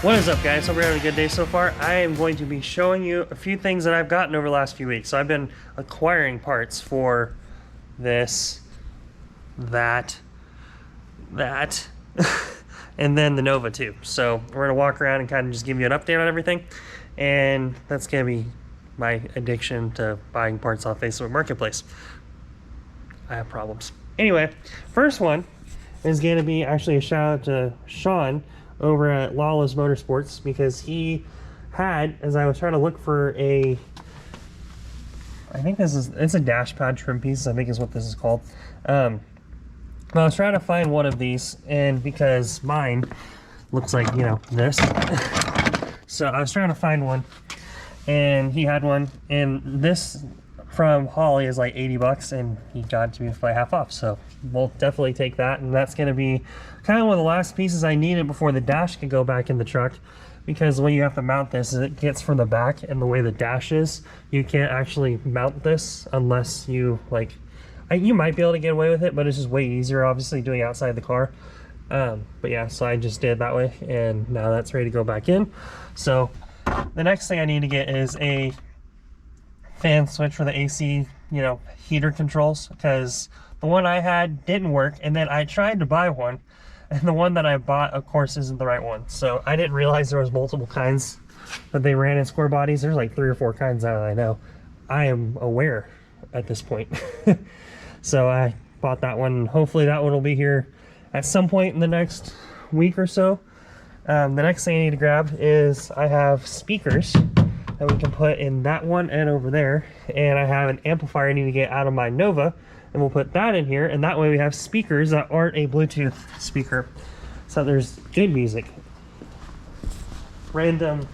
What is up, guys? Hope you're having a good day so far. I am going to be showing you a few things that I've gotten over the last few weeks. So I've been acquiring parts for this, that, and then the Nova too. So we're gonna walk around and kind of just give you an update on everything. And that's gonna be my addiction to buying parts off Facebook Marketplace. I have problems. Anyway, first one is gonna be actually a shout out to Sean over at Lawless Motorsports, because he had, as I was trying to look for a, I think it's a dash pad trim piece, I think is what this is called. But I was trying to find one of these, and because mine looks like, you know, this. So I was trying to find one, and he had one, and this from Holly is like 80 bucks, and he got it to me by half off. So we'll definitely take that, and that's going to be kind of one of the last pieces I needed before the dash could go back in the truck, because the way you have to mount this is it gets from the back, and the way the dash is, you can't actually mount this unless you like, you might be able to get away with it, but it's just way easier obviously doing it outside the car. But yeah, so I just did that way, and now that's ready to go back in. So the next thing I need to get is a fan switch for the AC, you know, heater controls, because the one I had didn't work, and then I tried to buy one, and the one that I bought, of course, isn't the right one. So I didn't realize there was multiple kinds that they ran in square bodies. There's like 3 or 4 kinds that I know. I am aware at this point. So I bought that one, and hopefully that one will be here at some point in the next week or so. The next thing I need to grab is I have speakers that we can put in that one and over there, and I have an amplifier I need to get out of my Nova, and we'll put that in here, and that way we have speakers that aren't a Bluetooth speaker, so there's good music. Random,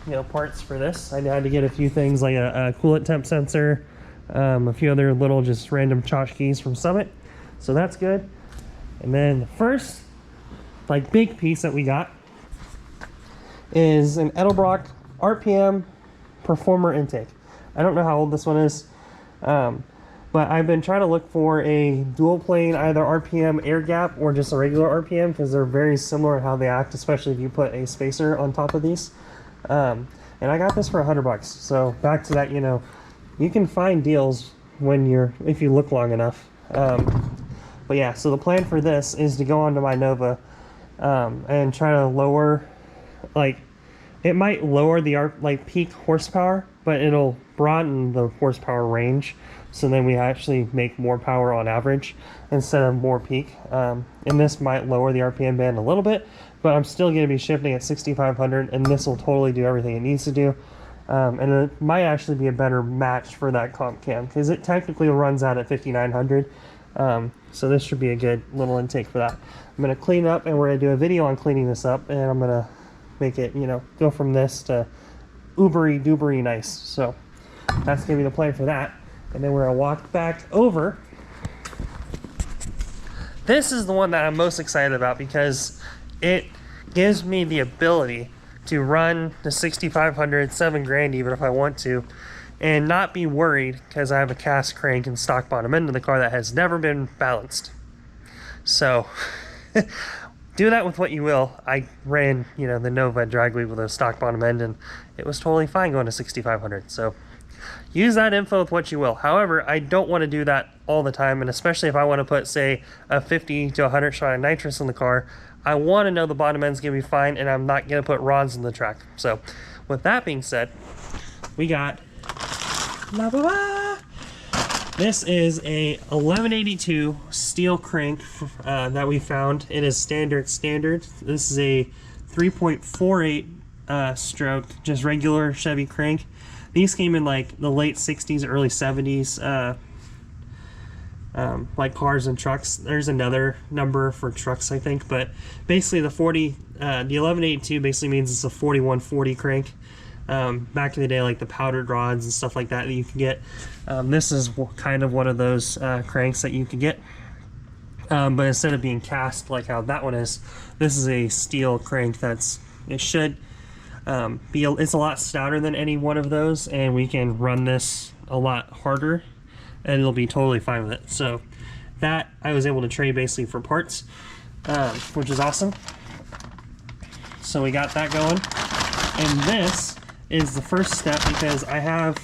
you know, parts for this. I had to get a few things like a coolant temp sensor, a few other little just random tchotchkes from Summit, so that's good. And then the first like big piece that we got is an Edelbrock RPM Performer intake. I don't know how old this one is, but I've been trying to look for a dual plane, either RPM air gap or just a regular RPM, because they're very similar in how they act, especially if you put a spacer on top of these. And I got this for $100. So back to that, you know, you can find deals if you look long enough. But yeah, so the plan for this is to go onto my Nova and try to lower, like, it might lower the peak horsepower, but it'll broaden the horsepower range, so then we actually make more power on average instead of more peak. And this might lower the RPM band a little bit, but I'm still going to be shifting at 6,500, and this will totally do everything it needs to do. And it might actually be a better match for that comp cam, because it technically runs out at 5,900. So this should be a good little intake for that. I'm going to clean up, and we're going to do a video on cleaning this up, and I'm going to make it, you know, go from this to ubery doobery nice. So that's going to be the plan for that. And then we're going to walk back over. This is the one that I'm most excited about, because it gives me the ability to run the 6,500, 7 grand even if I want to, and not be worried because I have a cast crank and stock bottom end of the car that has never been balanced. So do that with what you will. I ran, you know, the Nova drag weave with a stock bottom end, and it was totally fine going to 6,500. So use that info with what you will. However, I don't want to do that all the time, and especially if I want to put, say, a 50 to 100 shot of nitrous in the car, I want to know the bottom end's going to be fine, and I'm not going to put rods in the track. So with that being said, we got this is a 1182 steel crank that we found. It is standard. This is a 3.48 stroke, just regular Chevy crank. These came in like the late 60s, early 70s, like cars and trucks. There's another number for trucks, I think, but basically the 1182 basically means it's a 4140 crank. Back in the day, like the powdered rods and stuff like that you can get. This is kind of one of those cranks that you can get, but instead of being cast like how that one is, this is a steel crank. It should it's a lot stouter than any one of those, and we can run this a lot harder and it'll be totally fine with it. So that I was able to trade basically for parts, which is awesome. So we got that going. And this is the first step because I have,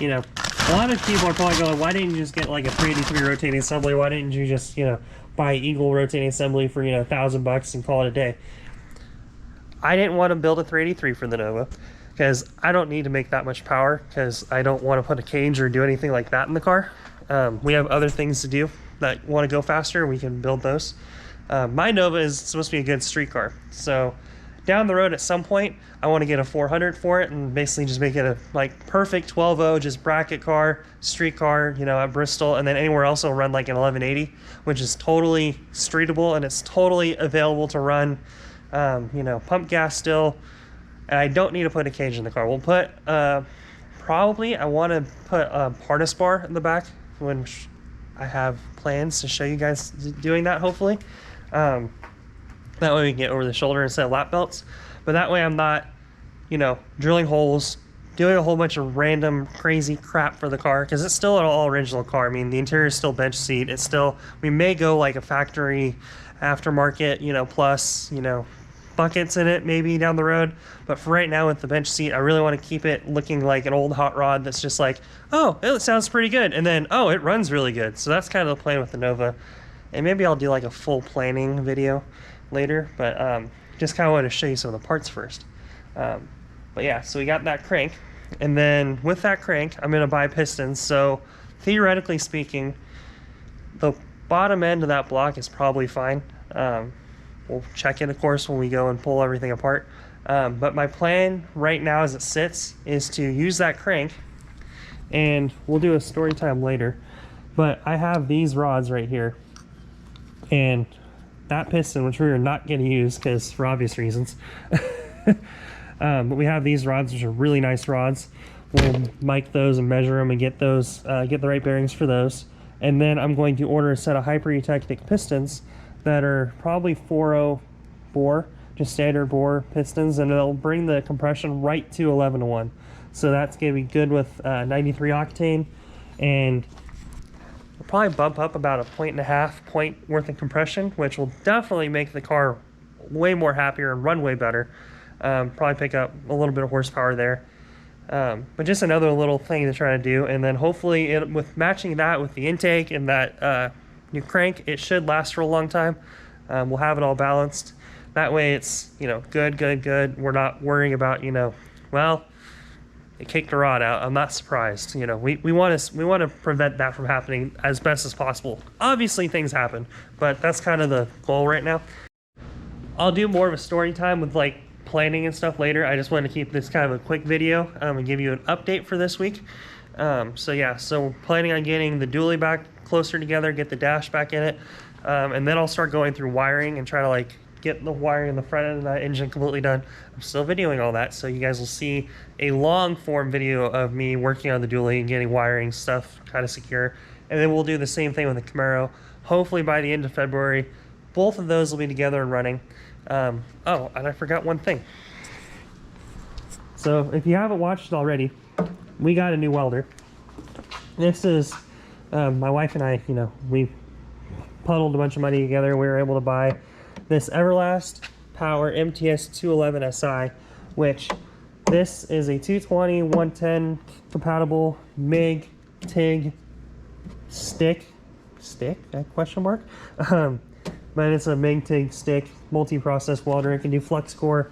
you know, a lot of people are probably going, why didn't you just get like a 383 rotating assembly? Why didn't you just, you know, buy Eagle rotating assembly for, you know, $1,000 and call it a day? I didn't want to build a 383 for the Nova because I don't need to make that much power because I don't want to put a cage or do anything like that in the car. We have other things to do that want to go faster. We can build those. My Nova is supposed to be a good street car. So down the road at some point, I want to get a 400 for it and basically just make it a like perfect 12.0, just bracket car, street car, you know, at Bristol, and then anywhere else will run like an 1180, which is totally streetable and it's totally available to run, you know, pump gas still. And I don't need to put a cage in the car. We'll put, probably, I want to put a harness bar in the back, which I have plans to show you guys doing that, hopefully. That way we can get over the shoulder instead of lap belts. But that way I'm not, you know, drilling holes, doing a whole bunch of random crazy crap for the car, because it's still an all original car. I mean, the interior is still bench seat. It's still, we may go like a factory aftermarket, you know, plus, you know, buckets in it maybe down the road. But for right now with the bench seat, I really want to keep it looking like an old hot rod that's just like, oh, it sounds pretty good. And then, oh, it runs really good. So that's kind of the plan with the Nova. And maybe I'll do like a full planning video later, but just kind of want to show you some of the parts first. But yeah, so we got that crank, and then with that crank I'm going to buy pistons. So theoretically speaking, the bottom end of that block is probably fine. We'll check it, of course, when we go and pull everything apart, but my plan right now as it sits is to use that crank, and we'll do a story time later, but I have these rods right here, and that piston, which we're not going to use because for obvious reasons, but we have these rods, which are really nice rods. We'll mic those and measure them and get those, get the right bearings for those. And then I'm going to order a set of hyper-eutectic pistons that are probably 4.0 bore, just standard bore pistons, and it'll bring the compression right to 11:1. So that's going to be good with 93 octane, and we'll probably bump up about a 1.5 point worth of compression, which will definitely make the car way more happier and run way better. Probably pick up a little bit of horsepower there. But just another little thing to try to do, and then hopefully with matching that with the intake and that new crank, it should last for a long time. We'll have it all balanced. That way it's, you know, good. We're not worrying about, you know, well, it kicked the rod out. I'm not surprised. You know, we want to prevent that from happening as best as possible. Obviously things happen, but that's kind of the goal right now. I'll do more of a story time with like planning and stuff later. I just wanted to keep this kind of a quick video and give you an update for this week. So yeah, so planning on getting the dually back closer together, get the dash back in it, and then I'll start going through wiring and try to like get the wiring in the front end of that engine completely done. I'm still videoing all that, so you guys will see a long form video of me working on the dually and getting wiring stuff kind of secure. And then we'll do the same thing with the Camaro. Hopefully by the end of February, both of those will be together and running. Oh, and I forgot one thing. So if you haven't watched it already, we got a new welder. This is, my wife and I, you know, we puddled a bunch of money together. We were able to buy this Everlast Power MTS 211 SI, which this is a 220, 110 compatible MIG, TIG, stick, question mark? But it's a MIG, TIG, stick, multi-process welder. It can do flux core.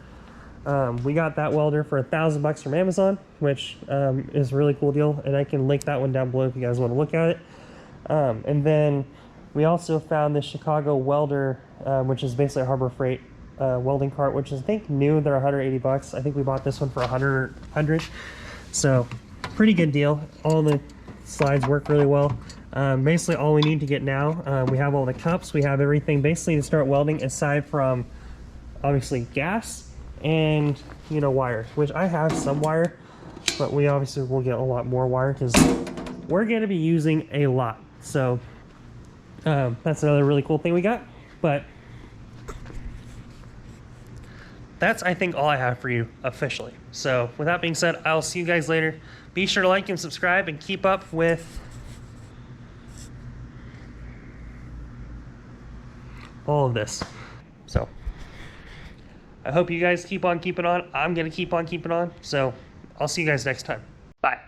We got that welder for $1,000 from Amazon, which is a really cool deal, and I can link that one down below if you guys want to look at it. And then we also found this Chicago welder, which is basically a Harbor Freight welding cart, which is, I think, new. They're $180. I think we bought this one for $100. So pretty good deal. All the slides work really well. Basically all we need to get now, we have all the cups, we have everything basically to start welding, aside from obviously gas and, you know, wire, which I have some wire, but we obviously will get a lot more wire because we're going to be using a lot. So that's another really cool thing we got. But that's, I think, all I have for you officially. So with that being said, I'll see you guys later. Be sure to like and subscribe and keep up with all of this. So I hope you guys keep on keeping on. I'm going to keep on keeping on. So I'll see you guys next time. Bye.